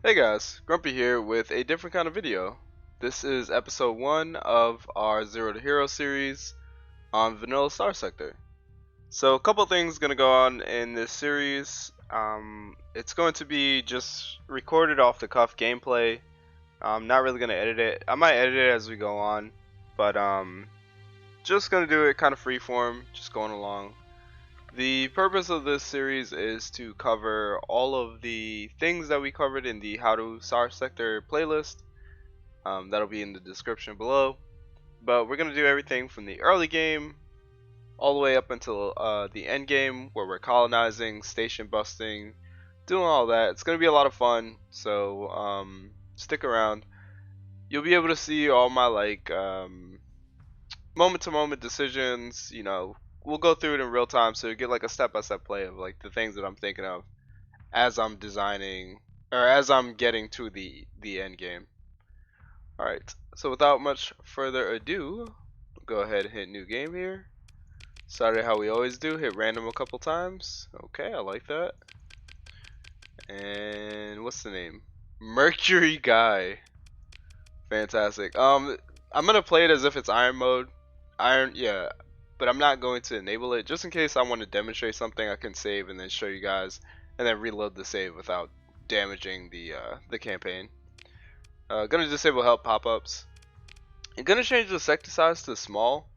Hey guys, Grumpy here with a different kind of video. This is episode 1 of our Zero to Hero series on Vanilla Starsector. So a couple things gonna go on in this series. It's going to be just recorded off the cuff gameplay. I'm not really gonna edit it. I might edit it as we go on, but just gonna do it kind of freeform, just going along. The purpose of this series is to cover all of the things that we covered in the How to Starsector playlist. That'll be in the description below. But we're going to do everything from the early game all the way up until the end game where we're colonizing, station busting, doing all that. It's going to be a lot of fun, so stick around. You'll be able to see all my moment to moment decisions. We'll go through it in real time, so you get like a step-by-step play of like the things that I'm thinking of as I'm designing or as I'm getting to the end game. All right. So without much further ado, go ahead and hit new game here. Start it how we always do. Hit random a couple times. Okay, I like that. And what's the name? Mercury Guy. Fantastic. I'm gonna play it as if it's Iron mode. Iron, yeah. But I'm not going to enable it just in case I want to demonstrate something. I can save and then show you guys, and then reload the save without damaging the campaign. Gonna disable help pop-ups. I'm gonna change the sector size to small.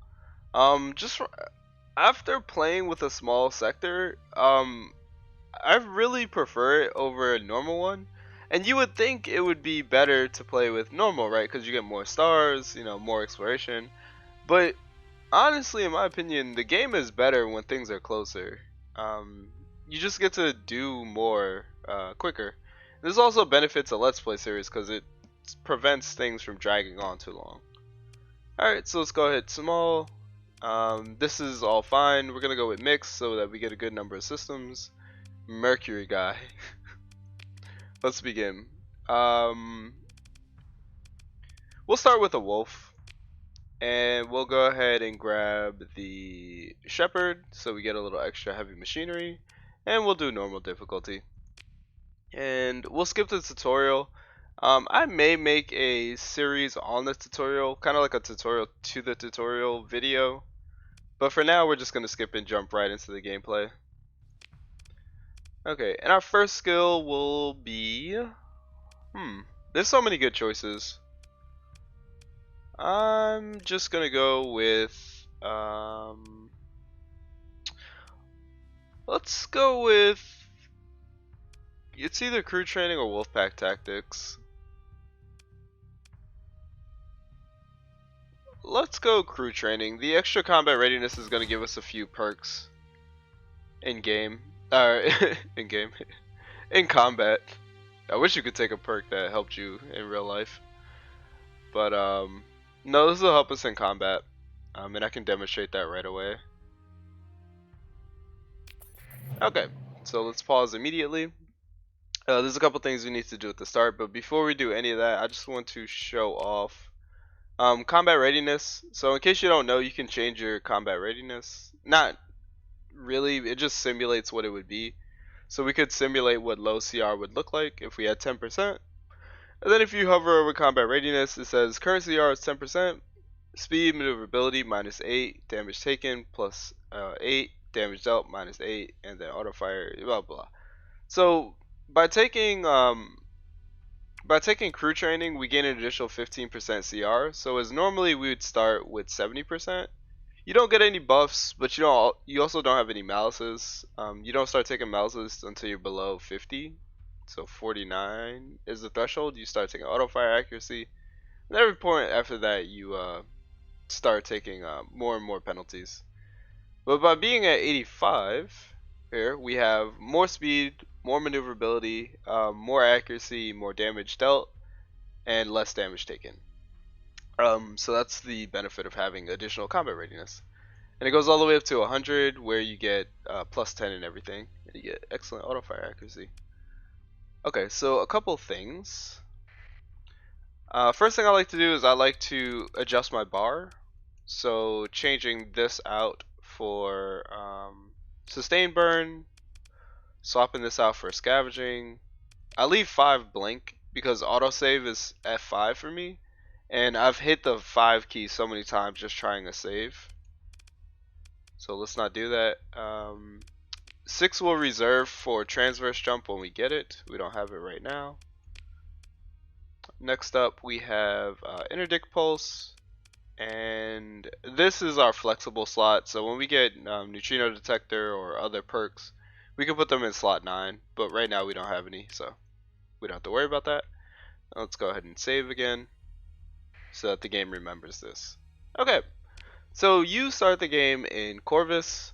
After playing with a small sector, I really prefer it over a normal one. And you would think it would be better to play with normal, right? Because you get more stars, more exploration. But honestly, in my opinion, the game is better when things are closer. You just get to do more quicker. This also benefits a Let's Play series because it prevents things from dragging on too long. Alright, so let's go ahead small. This is all fine. We're gonna go with mix so that we get a good number of systems. Mercury Guy. Let's begin. We'll start with a wolf, and we'll go ahead and grab the shepherd so we get a little extra heavy machinery, and we'll do normal difficulty. And we'll skip the tutorial. I may make a series on the tutorial, kind of like a tutorial to the tutorial video. But for now, we're just going to skip and jump right into the gameplay. Okay, and our first skill will be... There's so many good choices. I'm just going to go with... let's go with... It's either crew training or wolfpack tactics. Let's go crew training. The extra combat readiness is going to give us a few perks in game. In game. In combat. I wish you could take a perk that helped you in real life. But no, this will help us in combat. And I can demonstrate that right away. Okay, so let's pause immediately. There's a couple things we need to do at the start, but before we do any of that, I just want to show off combat readiness. So in case you don't know, you can change your combat readiness. Not really, it just simulates what it would be. So we could simulate what low CR would look like if we had 10%. And then if you hover over combat readiness, it says current CR is 10%, speed maneuverability minus 8, damage taken plus 8, damage dealt minus 8, and then auto fire, blah blah. So by taking crew training, we gain an additional 15% CR. So as normally we would start with 70%. You don't get any buffs, but you also don't have any malices. You don't start taking malices until you're below 50. So 49 is the threshold. You start taking auto fire accuracy. And every point after that, you start taking more and more penalties. But by being at 85, here we have more speed, more maneuverability, more accuracy, more damage dealt, and less damage taken. So that's the benefit of having additional combat readiness. And it goes all the way up to 100, where you get plus 10 and everything. And you get excellent auto fire accuracy. Okay, so a couple things. First thing I like to do is I like to adjust my bar. So changing this out for sustain burn, swapping this out for scavenging, I leave 5 blank because autosave is F5 for me, and I've hit the 5 key so many times just trying to save. So let's not do that. 6 will reserve for transverse jump when we get it. We don't have it right now. Next up we have interdict pulse, and this is our flexible slot. So when we get neutrino detector or other perks, we can put them in slot 9, but right now we don't have any, so we don't have to worry about that. Let's go ahead and save again so that the game remembers this. Okay, so you start the game in Corvus.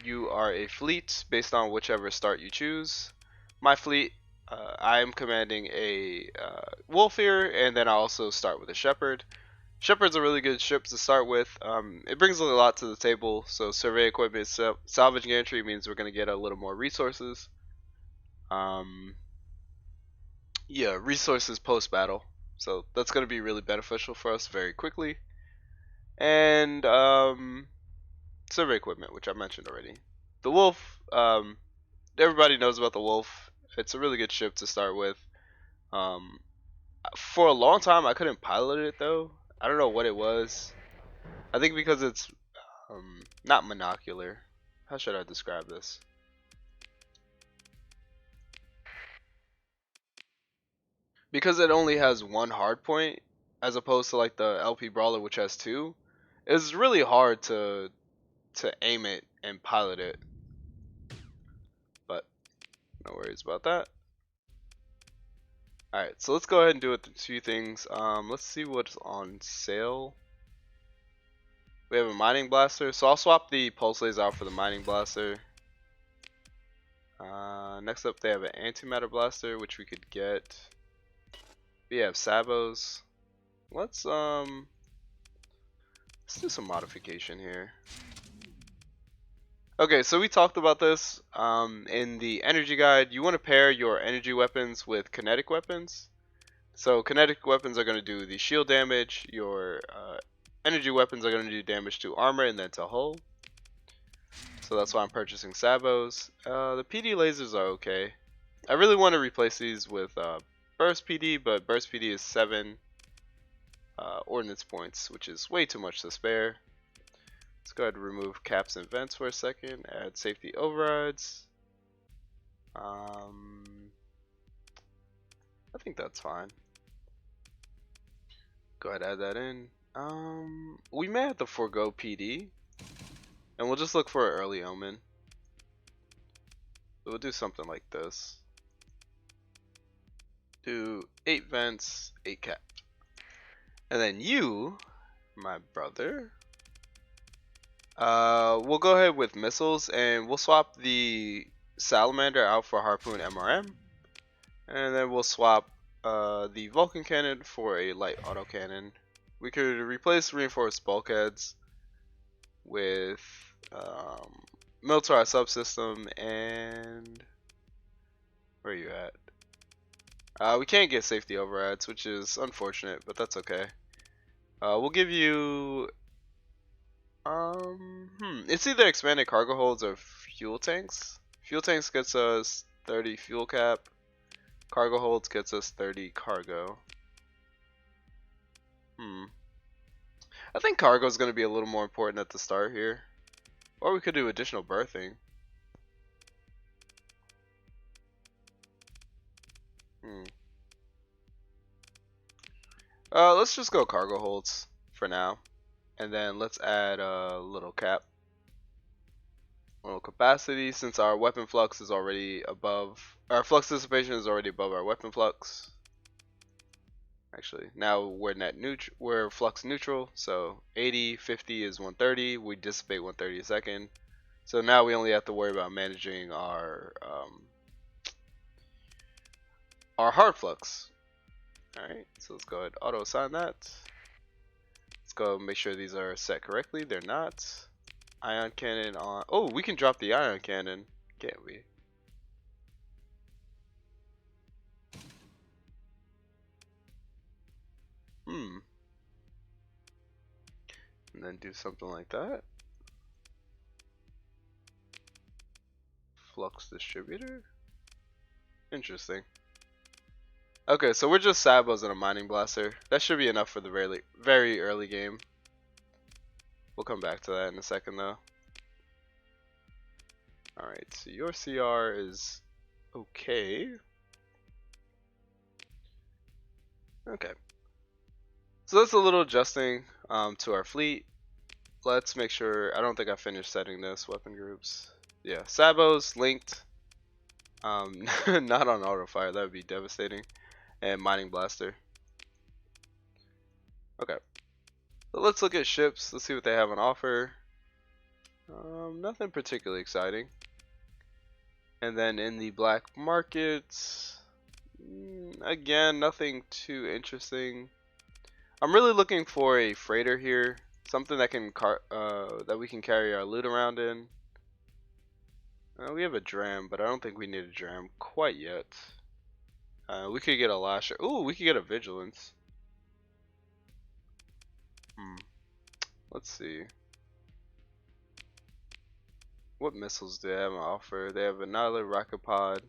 You are a fleet based on whichever start you choose. My fleet, I am commanding a wolf here, and then I also start with a shepherd. Shepherd's a really good ship to start with. It brings a lot to the table. So survey equipment, salvage gantry means we're going to get a little more resources. Yeah, resources post battle. So that's going to be really beneficial for us very quickly. And survey equipment, which I mentioned already. The wolf, everybody knows about the wolf. It's a really good ship to start with. Um, for a long time, I couldn't pilot it though. I don't know what it was. I think because it's not monocular. How should I describe this? Because it only has one hard point, as opposed to like the LP Brawler, which has 2. It's really hard to aim it and pilot it. But no worries about that. Alright, so let's go ahead and do it. 2 things. Let's see what's on sale. We have a mining blaster, so I'll swap the pulse laser out for the mining blaster. Next up, they have an antimatter blaster, which we could get. We have sabos. Let's do some modification here. Okay, so we talked about this in the energy guide. You want to pair your energy weapons with kinetic weapons. So kinetic weapons are going to do the shield damage. Your energy weapons are going to do damage to armor and then to hull. So that's why I'm purchasing sabos. The PD lasers are okay. I really want to replace these with burst PD, but burst PD is 7 ordnance points, which is way too much to spare. Let's go ahead and remove caps and vents for a second. Add safety overrides. I think that's fine. Go ahead and add that in. We may have to forego PD, and we'll just look for an early omen. So we'll do something like this. Do 8 vents, 8 cap. And then you, my brother, we'll go ahead with missiles, and we'll swap the salamander out for harpoon MRM, and then we'll swap the Vulcan cannon for a light autocannon. We could replace reinforced bulkheads with militarized subsystem, and where are you at? We can't get safety overrides, which is unfortunate, but that's okay. We'll give you it's either expanded cargo holds or fuel tanks. Fuel tanks gets us 30 fuel cap. Cargo holds gets us 30 cargo. I think cargo is going to be a little more important at the start here. Or we could do additional berthing. Let's just go cargo holds for now. And then let's add a little cap. Little capacity, since our weapon flux is already above, our flux dissipation is already above our weapon flux. Actually, now we're we're flux neutral, so 80, 50 is 130, we dissipate 130 a second. So now we only have to worry about managing our hard flux. Alright, so let's go ahead and auto assign that. Let's go make sure these are set correctly. They're not. Ion cannon on. Oh, we can drop the ion cannon, can't we? And then do something like that. Flux distributor. Interesting. Okay, so we're just sabos and a mining blaster. That should be enough for the very early game. We'll come back to that in a second though. Alright, so your CR is okay. Okay. So that's a little adjusting to our fleet. Let's make sure, I don't think I finished setting this, weapon groups. Yeah, sabos linked. Not on auto fire, that would be devastating. And mining blaster. Okay. So let's look at ships. Let's see what they have on offer. Nothing particularly exciting. And then in the black markets, again, nothing too interesting. I'm really looking for a freighter here, something that can that we can carry our loot around in. We have a dram, but I don't think we need a dram quite yet. We could get a lasher. Ooh, we could get a vigilance. Let's see. What missiles do they have on offer? They have another rocket pod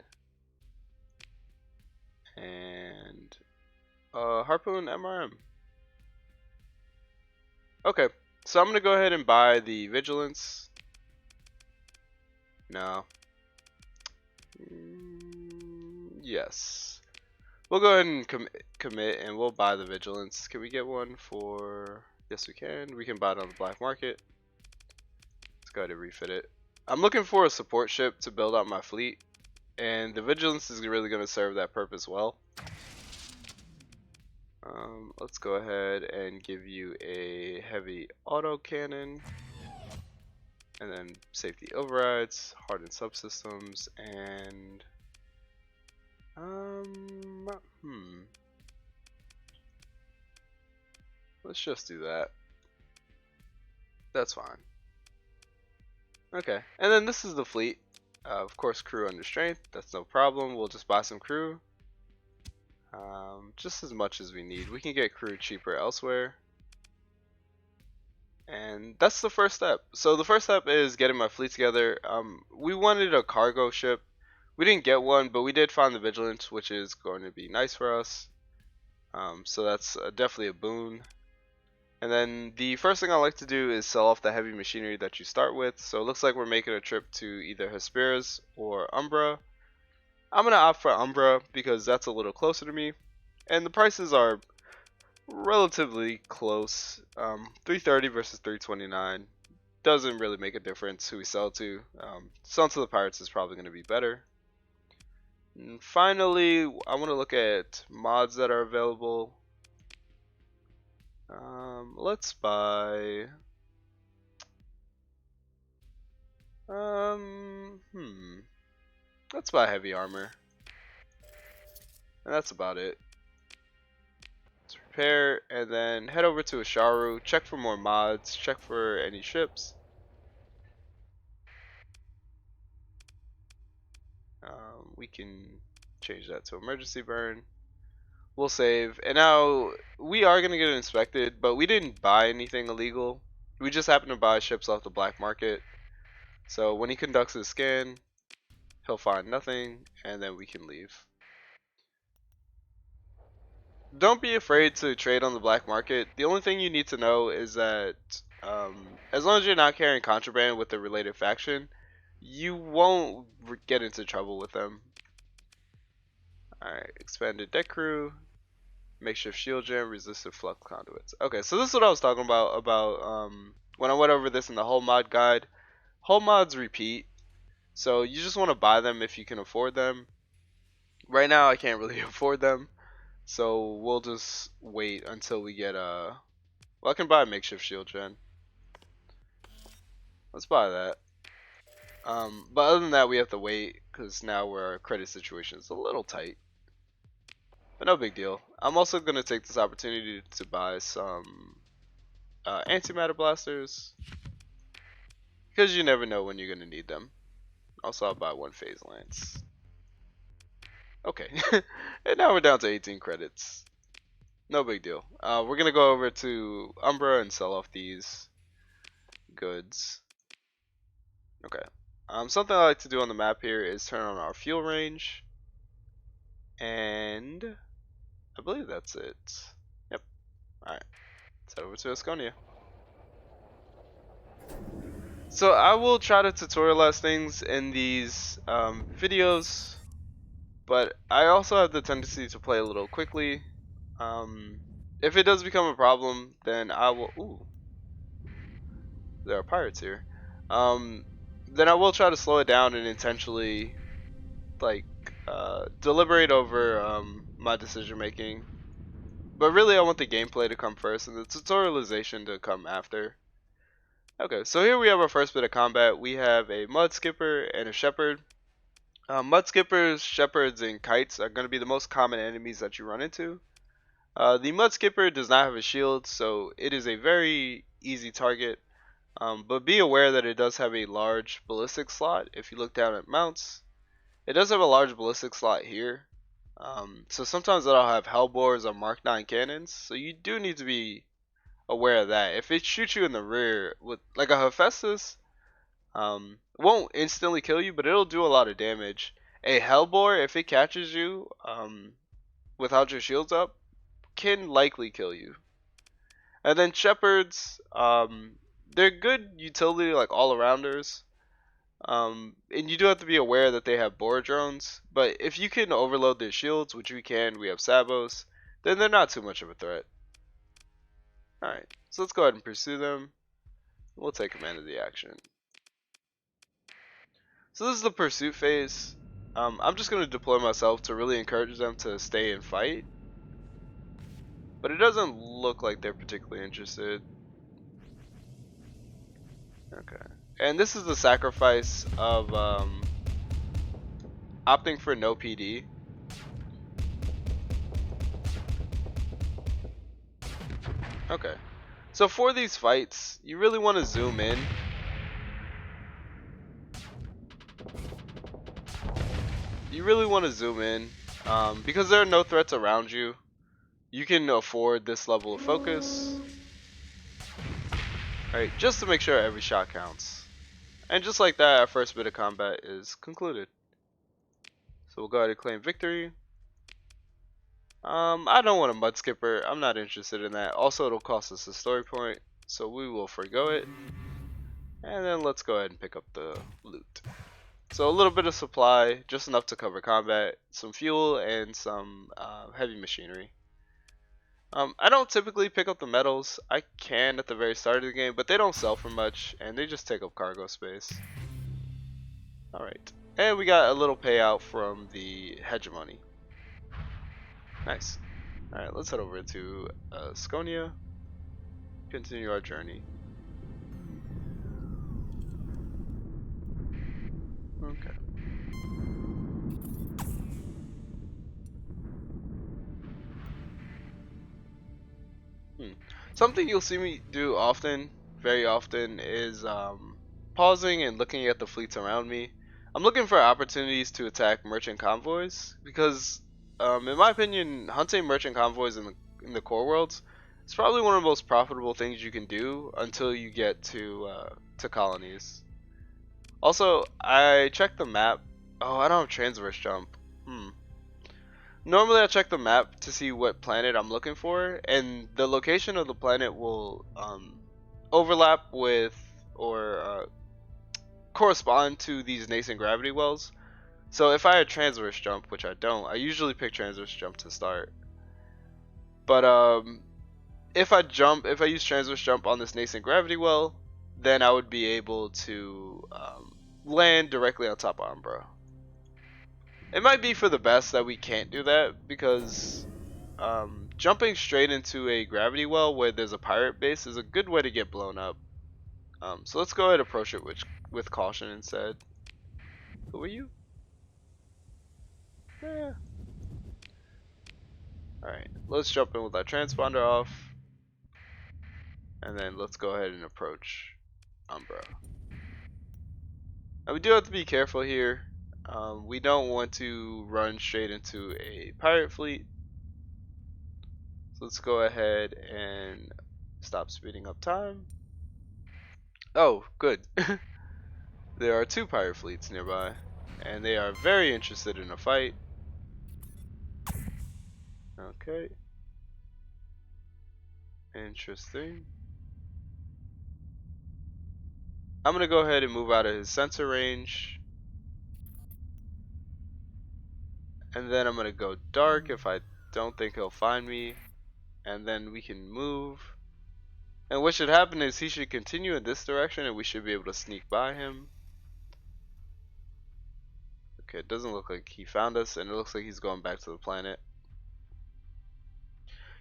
and harpoon MRM. Okay, so I'm gonna go ahead and buy the vigilance. No. Yes. We'll go ahead and commit and we'll buy the vigilance. Can we get one for? Yes, we can. We can buy it on the black market. Let's go ahead and refit it. I'm looking for a support ship to build out my fleet, and the vigilance is really going to serve that purpose well. Let's go ahead and give you a heavy auto cannon, and then safety overrides, hardened subsystems, and let's just do that. That's fine. Okay, and then this is the fleet. Of course, crew under strength. That's no problem. We'll just buy some crew. Just as much as we need. We can get crew cheaper elsewhere. And that's the first step. So the first step is getting my fleet together. We wanted a cargo ship. We didn't get one, but we did find the Vigilance, which is going to be nice for us. So that's definitely a boon. And then the first thing I like to do is sell off the heavy machinery that you start with. So it looks like we're making a trip to either Hesperus or Umbra. I'm going to opt for Umbra because that's a little closer to me. And the prices are relatively close. 330 versus 329 doesn't really make a difference who we sell to. Selling to the pirates is probably going to be better. And finally, I want to look at mods that are available. Let's buy. Let's buy heavy armor. And that's about it. Let's repair and then head over to Asharu, check for more mods, check for any ships. We can change that to emergency burn. We'll save. And now we are going to get inspected, but we didn't buy anything illegal. We just happened to buy ships off the black market. So when he conducts his scan, he'll find nothing, and then we can leave. Don't be afraid to trade on the black market. The only thing you need to know is that as long as you're not carrying contraband with the related faction, you won't get into trouble with them. Alright, expanded deck crew, makeshift shield gem, resistive flux conduits. Okay, so this is what I was talking about when I went over this in the whole mod guide. Whole mods repeat, so you just want to buy them if you can afford them. Right now I can't really afford them, so we'll just wait until we get well, I can buy a makeshift shield gen. Let's buy that. But other than that, we have to wait because now our credit situation is a little tight. But no big deal. I'm also going to take this opportunity to buy some antimatter blasters because you never know when you're going to need them. Also, I'll buy one phase lance. Okay, and now we're down to 18 credits. No big deal. We're going to go over to Umbra and sell off these goods. Okay. Something I like to do on the map here is turn on our fuel range. And I believe that's it. Yep. Alright. Let's head over to Asconia. So I will try to tutorialize things in these videos, but I also have the tendency to play a little quickly. If it does become a problem, then I will. Ooh, there are pirates here. Um, then I will try to slow it down and intentionally, like, deliberate over my decision making. But really, I want the gameplay to come first and the tutorialization to come after. Okay, so here we have our first bit of combat. We have a mud skipper and a shepherd. Mud skippers, shepherds, and kites are going to be the most common enemies that you run into. The mud skipper does not have a shield, so it is a very easy target. But be aware that it does have a large ballistic slot. If you look down at mounts, it does have a large ballistic slot here. So sometimes it'll have hellbores or Mark 9 cannons, so you do need to be aware of that. If it shoots you in the rear with like a Hephaestus, it won't instantly kill you, but it'll do a lot of damage. A hellbore, if it catches you without your shields up, can likely kill you. And then shepherds, they're good utility like all-arounders. And you do have to be aware that they have boar drones, but if you can overload their shields, which we can, we have sabos, then they're not too much of a threat. Alright, so let's go ahead and pursue them. We'll take command of the action. So this is the pursuit phase. I'm just going to deploy myself to really encourage them to stay and fight. But it doesn't look like they're particularly interested. Okay. And this is the sacrifice of opting for no PD. Okay. So for these fights, you really want to zoom in. Because there are no threats around you. You can afford this level of focus. Alright, just to make sure every shot counts. And just like that, our first bit of combat is concluded. So we'll go ahead and claim victory. I don't want a mud skipper. I'm not interested in that. Also, it'll cost us a story point, so we will forgo it. And then let's go ahead and pick up the loot. So a little bit of supply, just enough to cover combat, some fuel, and some heavy machinery. I don't typically pick up the metals. I can at the very start of the game, but they don't sell for much, and they just take up cargo space. Alright, and we got a little payout from the hegemony. Nice. Alright, let's head over to Asconia, continue our journey. Okay. Something you'll see me do often, very often, is pausing and looking at the fleets around me. I'm looking for opportunities to attack merchant convoys because, in my opinion, hunting merchant convoys in the core worlds is probably one of the most profitable things you can do until you get to colonies. Also, I checked the map. Oh, I don't have transverse jump. Normally I check the map to see what planet I'm looking for, and the location of the planet will overlap with or correspond to these nascent gravity wells. So if I had transverse jump, which I don't, I usually pick transverse jump to start. But if I use transverse jump on this nascent gravity well, then I would be able to land directly on top of Umbra. It might be for the best that we can't do that, because jumping straight into a gravity well where there's a pirate base is a good way to get blown up. So let's go ahead and approach it with caution instead. Who are you? Yeah. Alright, let's jump in with our transponder off. And then let's go ahead and approach Umbra. Now we do have to be careful here. We don't want to run straight into a pirate fleet. So let's go ahead and stop speeding up time. Oh, good. There are two pirate fleets nearby, and they are very interested in a fight. Okay. Interesting. I'm gonna go ahead and move out of his sensor range. And then I'm gonna go dark if I don't think he'll find me. And then we can move. And what should happen is he should continue in this direction and we should be able to sneak by him. Okay, it doesn't look like he found us, and it looks like he's going back to the planet.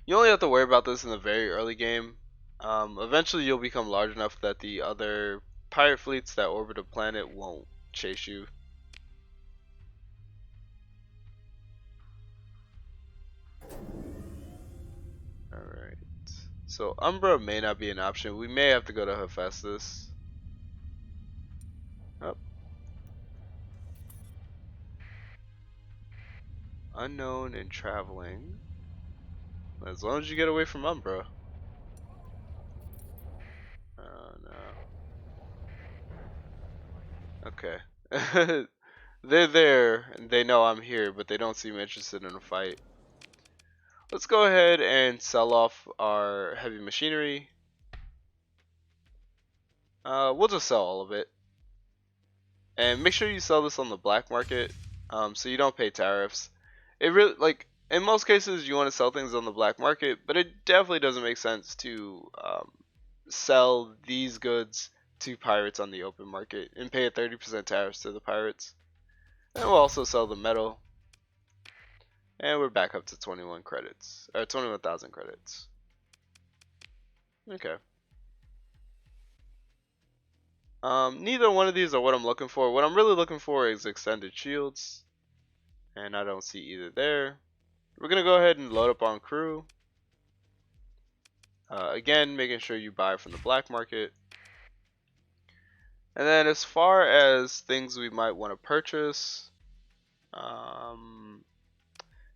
You only have to worry about this in the very early game. Eventually you'll become large enough that the other pirate fleets that orbit a planet won't chase you. Alright. So Umbra may not be an option. We may have to go to Hephaestus. Oh. Unknown and traveling. As long as you get away from Umbra. Oh no. Okay. They're there and they know I'm here, but they don't seem interested in a fight. Let's go ahead and sell off our heavy machinery. We'll just sell all of it. And make sure you sell this on the black market, so you don't pay tariffs. It really, like, in most cases you want to sell things on the black market, but it definitely doesn't make sense to sell these goods to pirates on the open market and pay a 30% tariffs to the pirates. And we'll also sell the metal. And we're back up to 21 credits, or 21,000 credits. Okay. Neither one of these are what I'm looking for. What I'm really looking for is extended shields, and I don't see either there. We're gonna go ahead and load up on crew. Again, making sure you buy from the black market. And then as far as things we might want to purchase,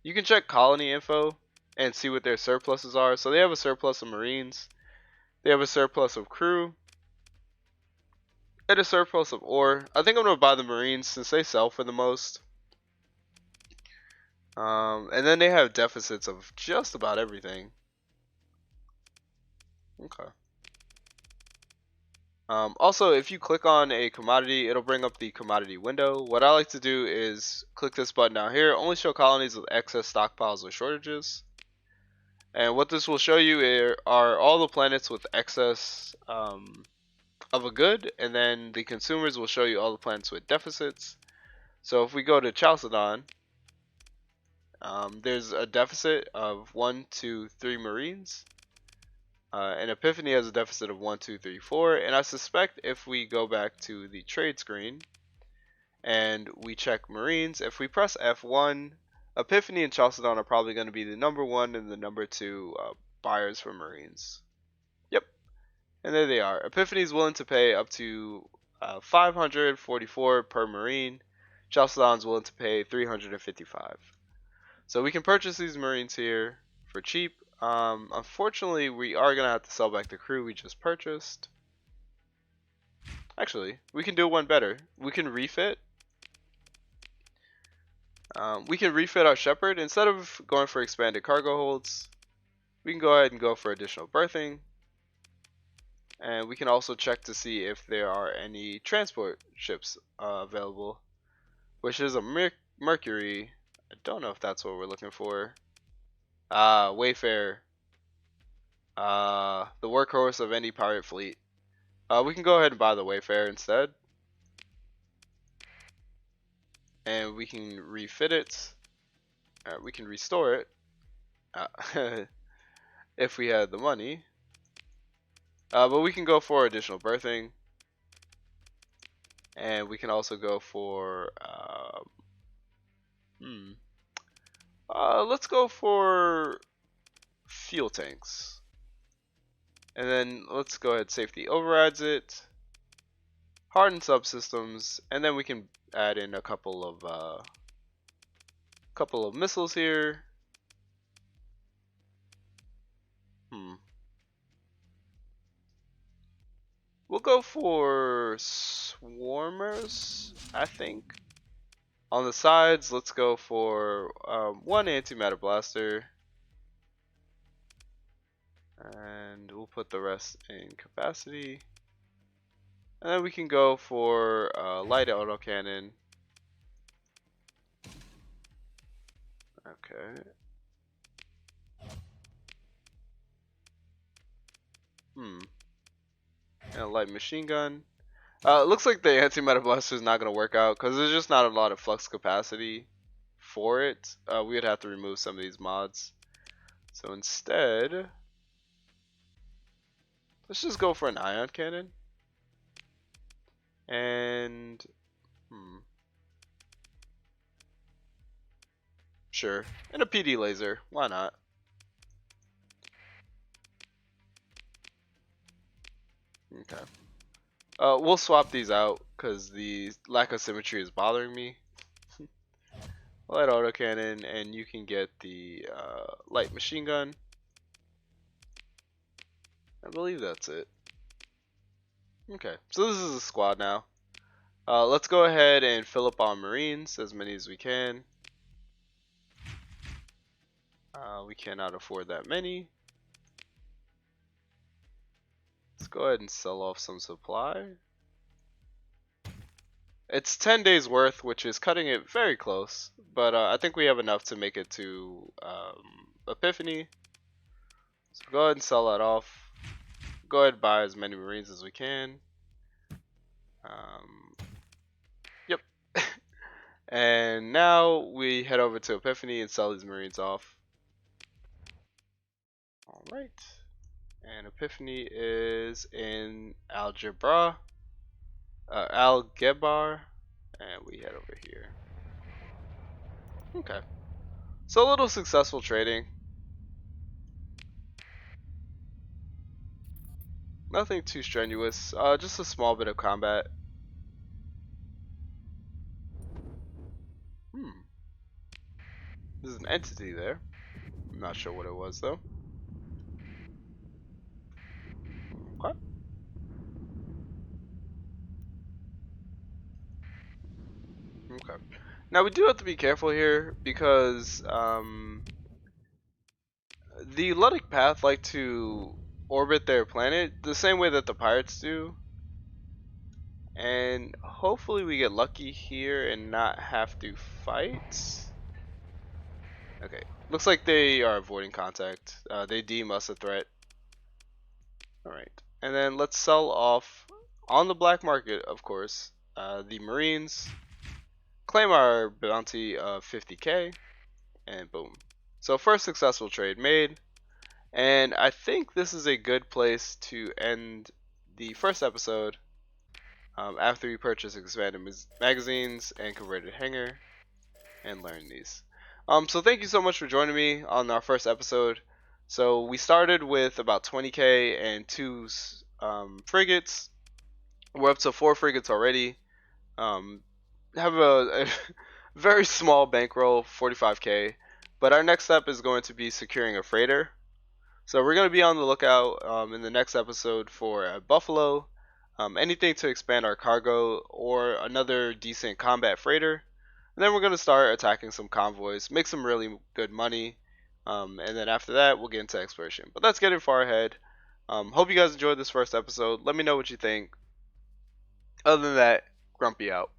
you can check colony info and see what their surpluses are. So they have a surplus of marines, they have a surplus of crew, and a surplus of ore. I think I'm gonna buy the marines since they sell for the most. And then they have deficits of just about everything. Okay. Also, if you click on a commodity, it'll bring up the commodity window. What I like to do is click this button down here, only show colonies with excess stockpiles or shortages. And what this will show you are all the planets with excess of a good, and then the consumers will show you all the planets with deficits. So if we go to Chalcedon, there's a deficit of 1, 2, 3 marines. And Epiphany has a deficit of 1, 2, 3, 4. And I suspect if we go back to the trade screen and we check marines, if we press F1, Epiphany and Chalcedon are probably going to be the number 1 and the number 2 buyers for marines. Yep. And there they are. Epiphany is willing to pay up to 544 per marine. Chalcedon's willing to pay 355. So we can purchase these marines here for cheap. Unfortunately, we are gonna have to sell back the crew we just purchased. Actually, we can do one better. We can refit. We can refit our Shepherd. Instead of going for expanded cargo holds, we can go ahead and go for additional berthing. And we can also check to see if there are any transport ships available, which is a Mercury. I don't know if that's what we're looking for. Wayfarer. The workhorse of any pirate fleet. We can go ahead and buy the Wayfarer instead. And we can refit it. We can restore it. If we had the money. But we can go for additional berthing. And we can also go for... let's go for fuel tanks. And then let's go ahead, safety overrides it, harden subsystems, and then we can add in a couple of missiles here. We'll go for swarmers, I think. On the sides, let's go for one antimatter blaster. And we'll put the rest in capacity. And then we can go for light autocannon. Okay. And a light machine gun. It looks like the antimatter blaster is not going to work out because there's just not a lot of flux capacity for it. We would have to remove some of these mods. So instead, let's just go for an ion cannon. And sure, and a PD laser. Why not? Okay. We'll swap these out because the lack of symmetry is bothering me. Light autocannon, and you can get the light machine gun. I believe that's it. Okay, so this is a squad now. Let's go ahead and fill up on Marines, as many as we can. We cannot afford that many. Let's go ahead and sell off some supply. It's 10 days worth, which is cutting it very close, but I think we have enough to make it to Epiphany. So go ahead and sell that off. Go ahead and buy as many Marines as we can. Yep. And now we head over to Epiphany and sell these Marines off. Alright. And Epiphany is in Algebra. Algebar, and we head over here. Okay, so a little successful trading. Nothing too strenuous, just a small bit of combat. There's an entity there. I'm not sure what it was though. Okay. Okay. Now we do have to be careful here because the Luddic Path like to orbit their planet the same way that the pirates do. And hopefully we get lucky here and not have to fight. Okay, looks like they are avoiding contact. They deem us a threat. Alright, and then let's sell off on the black market, of course, the Marines. Claim our bounty of 50k, and boom. So first successful trade made, and I think this is a good place to end the first episode after we purchase expanded magazines and converted hanger and learn these. So thank you so much for joining me on our first episode. So we started with about 20k and 2 frigates. We're up to 4 frigates already. Have a very small bankroll, 45k. But our next step is going to be securing a freighter. So we're going to be on the lookout in the next episode for a Buffalo, anything to expand our cargo, or another decent combat freighter. And then we're going to start attacking some convoys, make some really good money, and then after that we'll get into exploration. But that's getting far ahead. Hope you guys enjoyed this first episode. Let me know what you think. Other than that, Grumpy out.